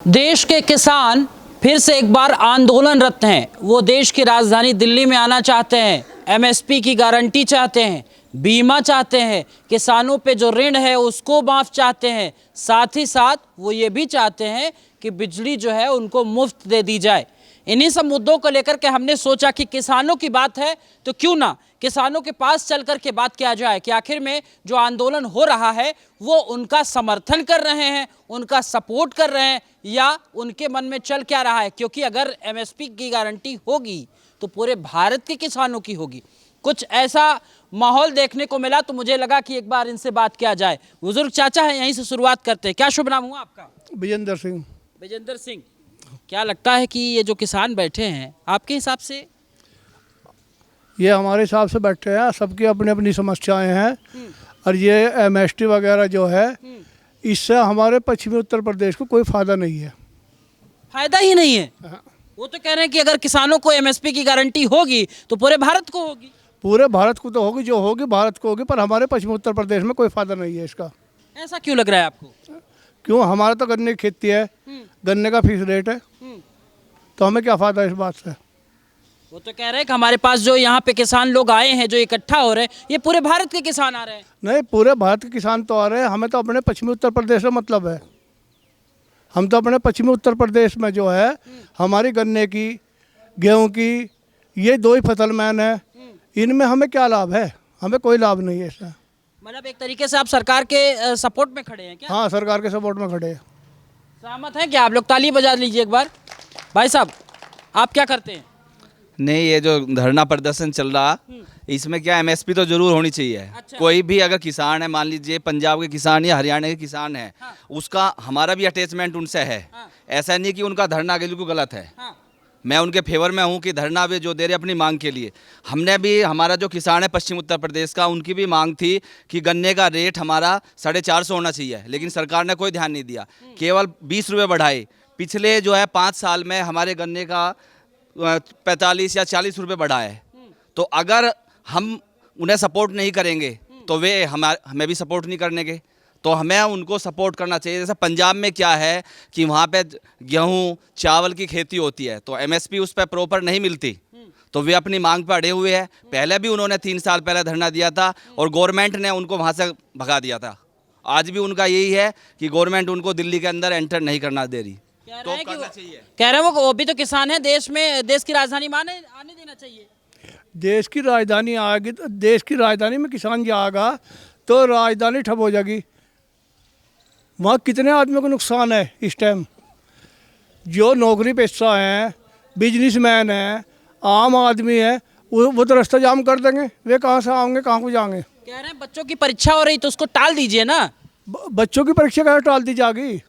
देश के किसान फिर से एक बार आंदोलनरत हैं। वो देश की राजधानी दिल्ली में आना चाहते हैं, एमएसपी की गारंटी चाहते हैं, बीमा चाहते हैं, किसानों पे जो ऋण है उसको माफ़ चाहते हैं। साथ ही साथ वो ये भी चाहते हैं कि बिजली जो है उनको मुफ्त दे दी जाए। इन्हीं सब मुद्दों को लेकर के हमने सोचा कि किसानों की बात है तो क्यों ना किसानों के पास चल कर के बात किया जाए कि आखिर में जो आंदोलन हो रहा है वो उनका समर्थन कर रहे हैं, उनका सपोर्ट कर रहे हैं या उनके मन में चल क्या रहा है। क्योंकि अगर एमएसपी की गारंटी होगी तो पूरे भारत के किसानों की होगी। कुछ ऐसा माहौल देखने को मिला तो मुझे लगा कि एक बार इनसे बात किया जाए। बुजुर्ग चाचा है, यहीं से शुरुआत करते हैं। क्या शुभ नाम हुआ आपका? विजेंद्र सिंह। विजेंद्र सिंह, क्या लगता है कि ये जो किसान बैठे हैं आपके हिसाब से? ये हमारे हिसाब से बैठे हैं, सबकी अपनी अपनी समस्याएं हैं और ये एमएसटी वगैरह जो है इससे हमारे पश्चिमी उत्तर प्रदेश को कोई फ़ायदा नहीं है। फायदा ही नहीं है। वो तो कह रहे हैं कि अगर किसानों को एमएसपी की गारंटी होगी तो पूरे भारत को होगी। पूरे भारत को तो होगी, जो होगी भारत को होगी, पर हमारे पश्चिमी उत्तर प्रदेश में कोई फ़ायदा नहीं है इसका। ऐसा क्यों लग रहा है आपको? क्यों? हमारा तो गन्ने की खेती है, गन्ने का फिक्स रेट है, तो हमें क्या फ़ायदा इस बात से। वो तो कह रहे हैं कि हमारे पास जो यहाँ पे किसान लोग आए हैं, जो इकट्ठा हो रहे हैं, ये पूरे भारत के किसान आ रहे हैं। नहीं, पूरे भारत के किसान तो आ रहे हैं, हमें तो अपने पश्चिमी उत्तर प्रदेश से मतलब है। हम तो अपने पश्चिमी उत्तर प्रदेश में जो है हमारी गन्ने की, गेहूं की, ये दो ही फसल मैन है, इनमें हमें क्या लाभ है? हमें कोई लाभ नहीं है इसका। मतलब एक तरीके से आप सरकार के सपोर्ट में खड़े हैं क्या? हाँ, सरकार के सपोर्ट में खड़े हैं। सहमत हैं क्या आप लोग? ताली बजा लीजिए एक बार। भाई साहब, आप क्या करते हैं? नहीं, ये जो धरना प्रदर्शन चल रहा इसमें क्या एमएसपी तो जरूर होनी चाहिए। अच्छा। कोई भी अगर किसान है, मान लीजिए पंजाब के किसान या हरियाणा के किसान है, हाँ। उसका हमारा भी अटैचमेंट उनसे है। हाँ। ऐसा नहीं कि उनका धरना बिल्कुल गलत है। हाँ। मैं उनके फेवर में हूँ कि धरना भी जो दे रहे अपनी मांग के लिए। हमने भी, हमारा जो किसान है पश्चिम उत्तर प्रदेश का, उनकी भी मांग थी कि गन्ने का रेट हमारा 450 होना चाहिए, लेकिन सरकार ने कोई ध्यान नहीं दिया, केवल 20 रुपये बढ़ाए। पिछले जो है 5 साल में हमारे गन्ने का 45 या 40 रुपये बढ़ा है। तो अगर हम उन्हें सपोर्ट नहीं करेंगे तो वे हमें भी सपोर्ट नहीं करने के, तो हमें उनको सपोर्ट करना चाहिए। जैसे पंजाब में क्या है कि वहाँ पे गेहूँ चावल की खेती होती है, तो एमएसपी उस पर प्रॉपर नहीं मिलती, तो वे अपनी मांग पर अड़े हुए हैं। पहले भी उन्होंने 3 साल पहले धरना दिया था और गवर्नमेंट ने उनको वहाँ से भगा दिया था। आज भी उनका यही है कि गवर्नमेंट उनको दिल्ली के अंदर एंटर नहीं करना दे रही। तो करना चाहिए। कह रहे हैं वो भी तो किसान है, देश में देश की राजधानी में आने देना चाहिए। देश की राजधानी आएगी तो देश की राजधानी में किसान जाएगा तो राजधानी ठप हो जाएगी। वहाँ कितने आदमियों को नुकसान है इस टाइम। जो नौकरी पेशा हैं, बिजनेसमैन हैं, आम आदमी है, वो तो रास्ता जाम कर देंगे। वे कहाँ से आएंगे, कहाँ को जाएंगे? कह रहे हैं बच्चों की परीक्षा हो रही तो उसको टाल दीजिए ना। बच्चों की परीक्षा कैसे टाल दी जाएगी?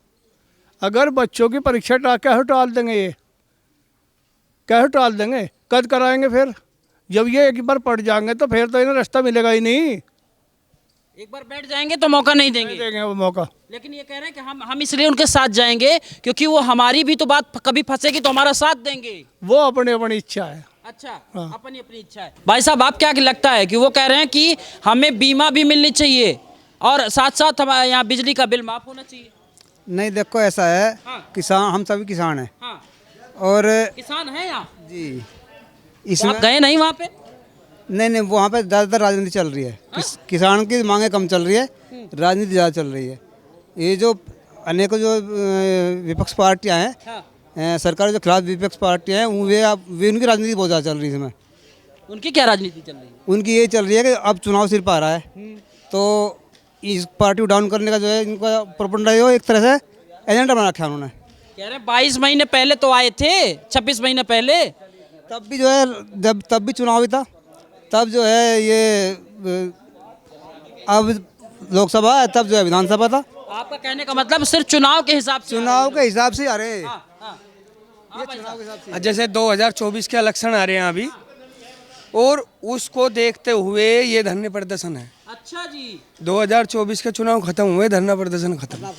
अगर बच्चों की परीक्षा कैसे टाल देंगे? ये कैसे टाल देंगे? कद कराएंगे फिर? जब ये एक बार पढ़ जाएंगे तो फिर तो इन्हें रास्ता मिलेगा ही नहीं। एक बार बैठ जाएंगे तो मौका नहीं देंगे। नहीं देंगे वो मौका। लेकिन ये कह रहे हैं कि हम इसलिए उनके साथ जाएंगे क्योंकि वो हमारी भी तो बात कभी फंसेगी तो हमारा साथ देंगे। वो अपनी अपनी इच्छा है। अच्छा, हाँ। अपनी अपनी इच्छा है। भाई साहब, आप क्या लगता है कि वो कह रहे हैं कि हमें बीमा भी मिलनी चाहिए और साथ साथ हमारे यहाँ बिजली का बिल माफ होना चाहिए? नहीं, देखो ऐसा है। हाँ। किसान, हम सभी किसान हैं। हाँ। और किसान है यहाँ? जी, तो इसमें आप गए नहीं वहाँ पे? नहीं, वहाँ पे ज़्यादातर राजनीति चल रही है। किसान की मांगे कम चल रही है, राजनीति ज़्यादा चल रही है। ये जो अनेकों जो विपक्ष पार्टियाँ हैं, हाँ। सरकार के खिलाफ विपक्ष पार्टियाँ हैं, वे उनकी राजनीति बहुत ज़्यादा चल रही है इसमें। उनकी क्या राजनीति चल रही है? उनकी ये चल रही है कि अब चुनाव सिर पर आ रहा है, तो इस पार्टी को डाउन करने का जो है इनका प्रोपेगेंडा है, एक तरह से एजेंडा बना रखा है उन्होंने। कह रहे हैं 22 महीने पहले तो आए थे, 26 महीने पहले। तब भी जो है, जब तब भी चुनाव ही था, तब जो है ये अब लोकसभा है, तब जो है विधानसभा था। आपका कहने का मतलब सिर्फ चुनाव के हिसाब से? चुनाव के हिसाब से आ रहे हैं। हाँ, हाँ। ये चुनाव के हिसाब से। जैसे 2024 के इलेक्शन आ रहे हैं अभी, और उसको देखते हुए ये धरने प्रदर्शन है। अच्छा जी। 2024 के चुनाव खत्म हुए, धरना प्रदर्शन खत्म।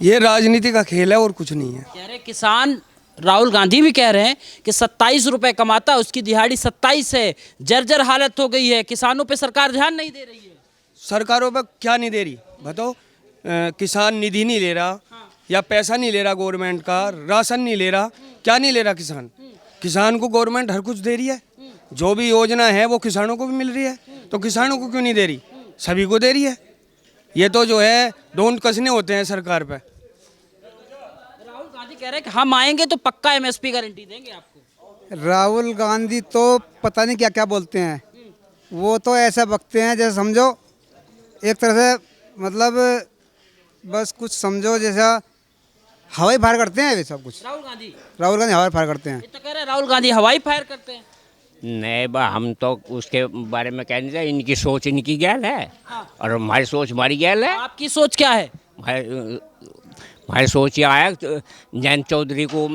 ये राजनीति का खेल है और कुछ नहीं है। कह रहे किसान, राहुल गांधी भी कह रहे हैं कि 27 रुपए कमाता है, उसकी दिहाड़ी 27 है। जर्जर हालत हो गई है, किसानों पे सरकार ध्यान नहीं दे रही है। सरकारों पर क्या नहीं दे रही बताओ? किसान निधि नहीं ले रहा, या पैसा नहीं ले रहा गवर्नमेंट का, राशन नहीं ले रहा, क्या नहीं ले रहा किसान? किसान को गवर्नमेंट हर कुछ दे रही है, जो भी योजना है वो किसानों को भी मिल रही है, तो किसानों को क्यों नहीं दे रही? सभी को दे रही है। ये तो जो है ढोंड कसने होते हैं सरकार पे। राहुल गांधी कह रहे हैं कि हम आएंगे तो पक्का एमएसपी गारंटी देंगे आपको। राहुल गांधी तो पता नहीं क्या क्या बोलते हैं, वो तो ऐसा बकते हैं जैसे समझो एक तरह से, मतलब बस कुछ समझो जैसा हवाई फायर करते हैं वे सब कुछ। राहुल गांधी हवाई फायर करते हैं। ये तो कह रहे हैं राहुल गांधी हवाई फायर करते हैं। नहीं बा, हम तो उसके बारे में कह नहीं सकते। इनकी सोच इनकी गैल है और हमारी सोच हमारी गैल है। आपकी सोच क्या है? हमारी सोच ये आया जयंत चौधरी को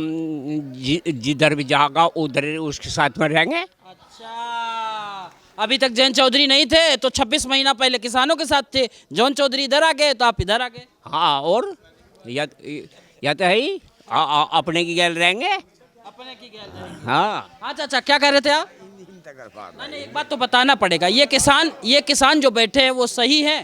जिधर भी जाएगा उधर उसके साथ में रहेंगे। अच्छा, अभी तक जयंत चौधरी नहीं थे तो 26 महीना पहले किसानों के साथ थे। जयंत चौधरी इधर आ गए तो आप इधर आ गए। हाँ, और या तो है ही अपने की गैल रहेंगे। अपने की गैल। हाँ। अच्छा अच्छा, क्या कह रहे थे आप? नहीं, एक बात तो बताना पड़ेगा, ये किसान जो बैठे हैं वो सही है?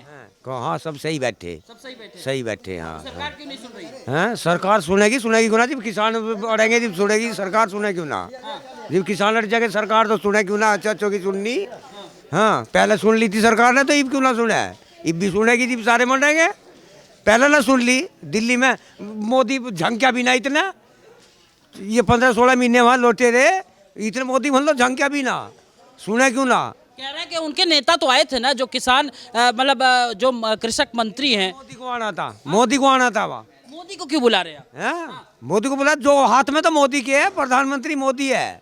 हाँ, सब सही बैठे, सब सही बैठे। सही बैठे। हाँ, सरकार क्यों नहीं सुन रही? हाँ, सरकार सुनेगी क्यों ना? जब किसान अड़ेंगे जब सुनेगी सरकार, सुने क्यों ना? जब किसान अड़ जाएंगे सरकार तो सुने क्यों ना? अच्छों की सुननी। हाँ, पहले सुन ली थी सरकार ने, तो अब क्यों ना सुने? अब भी सुनेगी जब सारे मंडेंगे। पहले ना सुन ली। दिल्ली में मोदी झंकिया भी ना इतना, ये 15-16 महीने वहाँ लौटे रहे, इतने मोदी मतलब झंकिया भी ना, सुने क्यों ना? कह रहे हैं कि उनके नेता तो आए थे ना, जो किसान मतलब जो कृषक मंत्री हैं। मोदी को आना था, मोदी को आना था वहाँ। मोदी को क्यों बुला रहे हैं आप? हाँ, मोदी को बोला, जो हाथ में तो मोदी के है, प्रधानमंत्री मोदी है।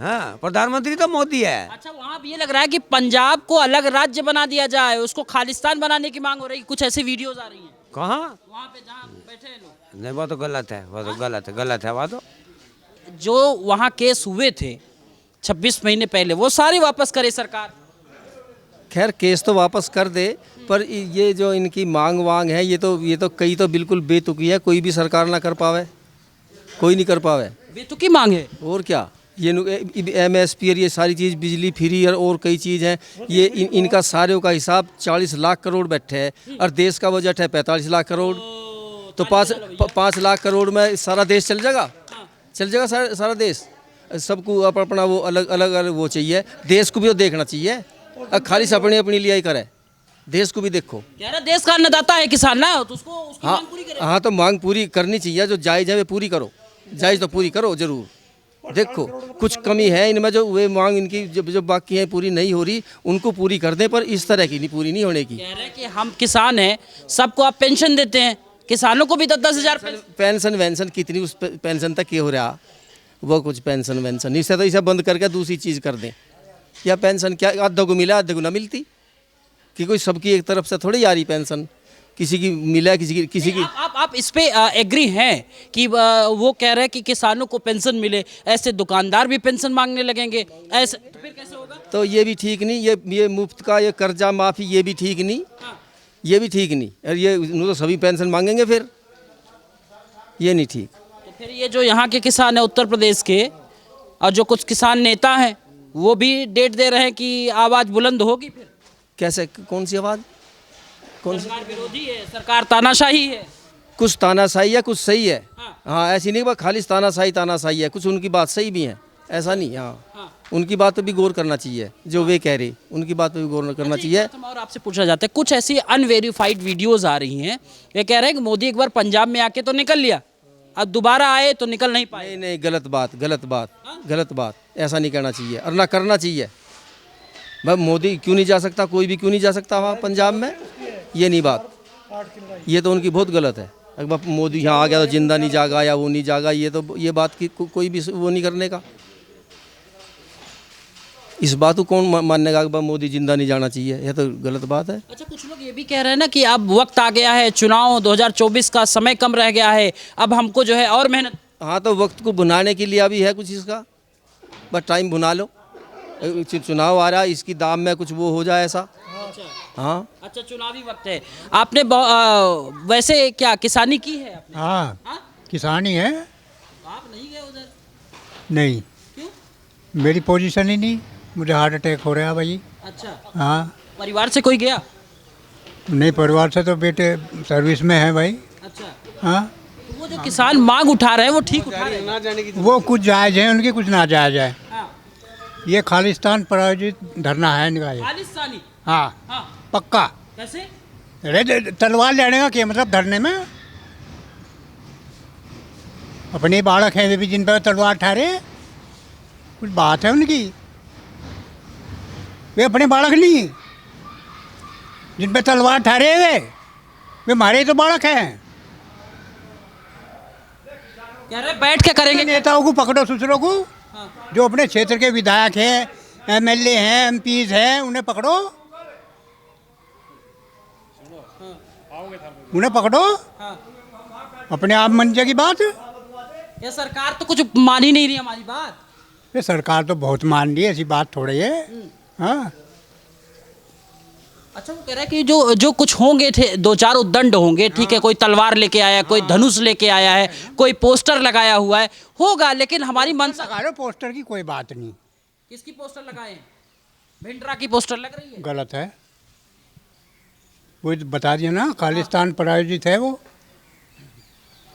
हाँ, प्रधानमंत्री तो मोदी है। अच्छा, वहाँ भी ये लग रहा है कि पंजाब को अलग राज्य बना दिया जाए, उसको खालिस्तान बनाने की मांग हो रही है। कुछ ऐसी वीडियोस आ रही हैं कहाँ? वहाँ पे जहाँ बैठे हैं लोग। नहीं, वो तो गलत है, वो तो गलत है वो तो। जो वहाँ केस हुए थे 26 महीने पहले, वो सारे वापस करे सरकार। खैर केस तो वापस कर दे, पर ये जो इनकी मांग है ये तो कई तो बिल्कुल बेतुकी है, कोई भी सरकार ना कर पावे, कोई नहीं कर पावे। बेतुकी मांग है। और क्या, ये MSP और ये सारी चीज़, बिजली फ्री और कई चीज़ हैं, ये इनका सारे का हिसाब 40 लाख करोड़ बैठे है और देश का बजट है 45 लाख करोड़, तो 5 लाख करोड़ में सारा देश चल जाएगा सारा देश। सबको अपना वो अलग वो चाहिए, देश को भी तो देखना चाहिए। खाली से अपनी लिए ही करे, देश को भी देखो। कह रहा देश का अन्नदाता है किसान ना, तो उसको उसकी हाँ मांग पूरी करे। हाँ, तो मांग पूरी करनी चाहिए, जो जायज़ है वे पूरी करो, जायज़ तो पूरी करो जरूर। देखो कुछ कमी है इनमें, जो वे मांग इनकी जो बाकी है पूरी नहीं हो रही, उनको पूरी कर दें, पर इस तरह की नहीं, पूरी नहीं होने की। कह रहे हैं कि हम किसान हैं, सबको आप पेंशन देते हैं, किसानों को भी 10-10 हज़ार पेंशन कितनी उस पेंशन तक ये हो रहा, वो कुछ पेंशन इससे तो इसे बंद करके दूसरी चीज़ कर दें। या पेंशन क्या आधे को मिला आधे को ना मिलती, कि कोई सबकी एक तरफ से थोड़ी आ रही पेंशन, किसी की मिला किसी की। आप इस पे एग्री हैं कि वो कह रहे हैं कि किसानों को पेंशन मिले, ऐसे दुकानदार भी पेंशन मांगने लगेंगे, ऐसे तो फिर कैसे होगा? तो ये भी ठीक नहीं, ये मुफ्त का ये कर्जा माफ़ी ये भी ठीक नहीं, ये भी ठीक नहीं, और ये तो सभी पेंशन मांगेंगे फिर, ये नहीं ठीक। तो फिर ये जो यहाँ के किसान है उत्तर प्रदेश के, और जो कुछ किसान नेता हैं वो भी डेट दे रहे हैं कि आवाज़ बुलंद होगी। फिर कैसे, कौन सी आवाज़, कौन सी? सरकार विरोधी है, सरकार तानाशाही है। कुछ तानाशाही है, कुछ सही है। हाँ, ऐसी नहीं खाली तानाशाही है, कुछ उनकी बात सही भी है, ऐसा नहीं। हाँ, उनकी बात पे भी गौर करना चाहिए, जो वे कह रहे उनकी बात पे भी गौर करना चाहिए। हम और आपसे पूछना चाहते हैं, कुछ ऐसी अनवेरीफाइड वीडियोस आ रही हैं, ये कह रहे हैं कि मोदी एक बार पंजाब में आके तो निकल लिया, अब दोबारा आए तो निकल नहीं पाए। नहीं, गलत बात, ऐसा नहीं करना चाहिए और ना करना चाहिए। भाई मोदी क्यों नहीं जा सकता, कोई भी क्यों नहीं जा सकता वहाँ पंजाब में, ये नहीं बात, ये तो उनकी बहुत गलत है। अगर मोदी यहाँ आ गया तो जिंदा नहीं जागा या वो नहीं जागा, ये बात की कोई भी वो नहीं करने का। इस बात को कौन मानने का कि मोदी जिंदा नहीं जाना चाहिए, यह तो गलत बात है। अच्छा, कुछ लोग ये भी कह रहे हैं ना कि अब वक्त आ गया है, चुनाव 2024 का समय कम रह गया है, अब हमको जो है और मेहनत। हाँ, तो वक्त को भुनाने के लिए अभी है कुछ इसका, बस टाइम भुना लो, चुनाव आ रहा है, इसकी दाम में कुछ वो हो जाए ऐसा। हाँ, अच्छा, चुनावी वक्त है। आपने वैसे क्या किसानी की है आपने? हाँ, किसानी है। आप नहीं गए उधर? नहीं, क्यों? मेरी पोजीशन ही नहीं, मुझे हार्ट अटैक हो रहा है भाई। अच्छा, हाँ, परिवार से कोई गया? नहीं, परिवार से तो बेटे सर्विस में है भाई। अच्छा, हाँ, तो वो जो किसान मांग उठा रहे हैं वो ठीक उठा रहे हैं। वो कुछ जायज़ है उनकी, कुछ ना जायज़ है। हाँ, ये खालिस्तान प्रायोजित धरना है इनका ये। खालिस्तानी। हाँ, हाँ, पक्का। कैसे? अरे तलवार लेने का क्या मतलब धरने में? अपने बालक हैं वे भी जिन पर तलवार ठहरे, कुछ बात है उनकी। वे अपने बालक नहीं जिन पे तलवार ठहरे वे हमारे तो बालक हैं। कह रहे बैठ के करेंगे। नेताओं को पकड़ो, दूसरों को जो अपने क्षेत्र के विधायक हैं, एमएलए हैं, एमपीज हैं, उन्हें पकड़ो, उन्हें पकड़ो। अपने आप मन जाएगी बात। ये सरकार तो कुछ मान ही नहीं रही हमारी बात। ये सरकार तो बहुत मान रही है, ऐसी बात थोड़ी है। हाँ, अच्छा, वो कह रहा है कि जो कुछ होंगे थे, 2-4 उद्दंड होंगे, ठीक है, कोई तलवार लेके आया है, कोई धनुष लेके आया है, कोई पोस्टर लगाया हुआ है, होगा, लेकिन हमारी मनसा। लगा लो पोस्टर की कोई बात नहीं। किसकी पोस्टर लगाए हैं? भिंडरा की पोस्टर लग रही है। गलत है, वो बता दिया ना, खालिस्तान प्रायोजित है, वो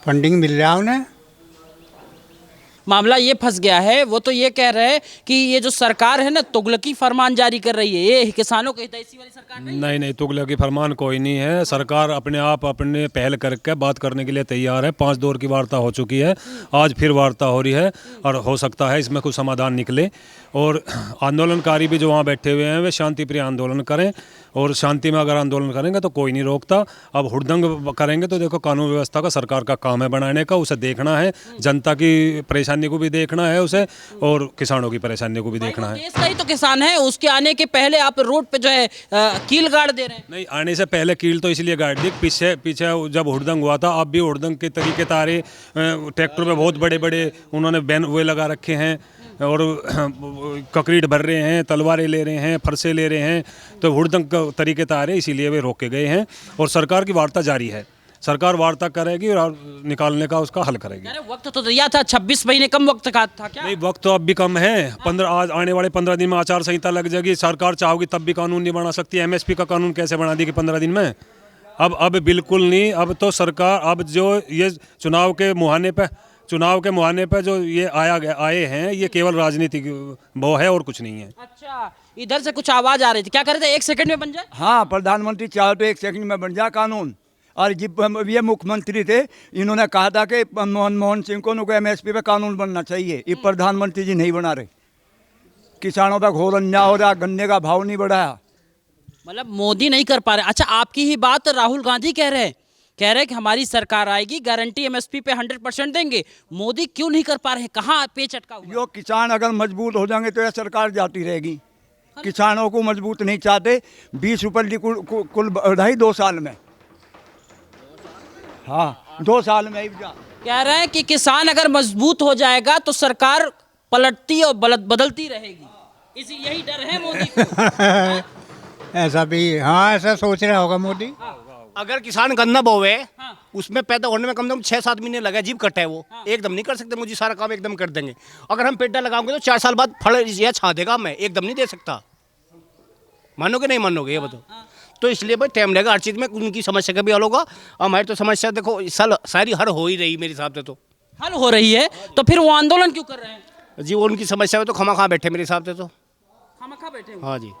फंडिंग मिल रहा है उन्हें। मामला ये फंस गया है। वो तो ये कह रहे हैं कि ये जो सरकार है ना, तुगलकी फरमान जारी कर रही है, ये किसानों के हितैषी वाली सरकार नहीं है। नहीं, तुगलकी फरमान कोई नहीं है। सरकार अपने आप अपने पहल करके बात करने के लिए तैयार है। 5 दौर की वार्ता हो चुकी है, आज फिर वार्ता हो रही है और हो सकता है इसमें कुछ समाधान निकले। और आंदोलनकारी भी जो वहाँ बैठे हुए हैं वे शांतिप्रिय आंदोलन करें, और शांति में अगर आंदोलन करेंगे तो कोई नहीं रोकता। अब हुड़दंग करेंगे तो देखो, कानून व्यवस्था का सरकार का काम है बनाने का, उसे देखना है, जनता की परेशानी को भी देखना है उसे, और किसानों की परेशानी को भी देखना है। देश का ही तो किसान है, उसके आने के पहले आप रोड पे जो है कील गाड़ दे रहे हैं। नहीं, आने से पहले कील तो इसलिए गाड़ दी, पीछे जब हुड़दंग हुआ था, अब भी हुड़दंग के तरीके तारे ट्रैक्टर में बहुत बड़े बड़े उन्होंने बैन वे लगा रखे हैं, और कंक्रीट भर रहे हैं, तलवारें ले रहे हैं, फरसे ले रहे हैं, तो हुड़दंग का तरीके तारे इसीलिए वे रोके गए हैं। और सरकार की वार्ता जारी है, सरकार वार्ता करेगी और निकालने का उसका हल करेगी। अरे वक्त तो दिया था, 26 महीने कम वक्त का था क्या? नहीं, वक्त तो अब भी कम है। 15 आज आने वाले 15 दिन में आचार संहिता लग जाएगी। सरकार चाहोगी तब भी कानून नहीं बना सकती। एमएसपी का कानून कैसे बना देगी 15 दिन में? अब बिल्कुल नहीं। अब तो सरकार, अब जो ये चुनाव के मुहाने पे जो ये आए हैं, ये केवल राजनीतिक वो है और कुछ नहीं है। अच्छा, इधर से कुछ आवाज आ रही थी, क्या कर रहे थे? 1 सेकंड में बन जाए। हाँ, प्रधानमंत्री चाहे तो 1 सेकंड में बन जाए कानून। और ये मुख्यमंत्री थे, इन्होंने कहा था कि मनमोहन सिंह को एमएसपी पे कानून बनना चाहिए। ये प्रधानमंत्री जी नहीं बना रहे। किसानों पर घोर अन्याय हो रहा, गन्ने का भाव नहीं बढ़ाया। मतलब मोदी नहीं कर पा रहे। अच्छा, आपकी ही बात राहुल गांधी कह रहे हैं कि हमारी सरकार आएगी, गारंटी एमएसपी पे 100% देंगे। मोदी क्यों नहीं कर पा रहे? कहाँ पेच अटका हुआ? जो किसान अगर मजबूत हो जाएंगे तो यह सरकार जाती रहेगी। किसानों को मजबूत नहीं चाहते। 20 रुपये कुल बढ़ाई 2 साल में। हाँ, 2 साल में ही कह रहे हैं कि किसान अगर मजबूत हो जाएगा तो सरकार पलटती और बदलती रहेगी। यही डर है मोदी को। ऐसा भी, हाँ, ऐसा सोच रहा होगा मोदी। अगर किसान गन्ना बोवे, उसमें पैदा होने में कम से कम 6-7 महीने लगे, अजीब कट है वो। एकदम नहीं कर सकते मुझे, सारा काम एकदम कर देंगे। अगर हम पेड्डा लगाओगे तो 4 साल बाद फल या छा देगा। मैं एकदम नहीं दे सकता। मानोगे नहीं मानोगे ये बताओ? तो इसलिए भाई टाइम लगेगा हर चीज़ में। उनकी समस्या का भी हल होगा। हमारी तो समस्या देखो सारी हल हो ही रही मेरे हिसाब से। तो हल हो रही है तो फिर वो आंदोलन क्यों कर रहे हैं? जी, वो उनकी समस्या में तो खमा खा बैठे मेरे हिसाब से। तो खामखा बैठे हो। हाँ जी।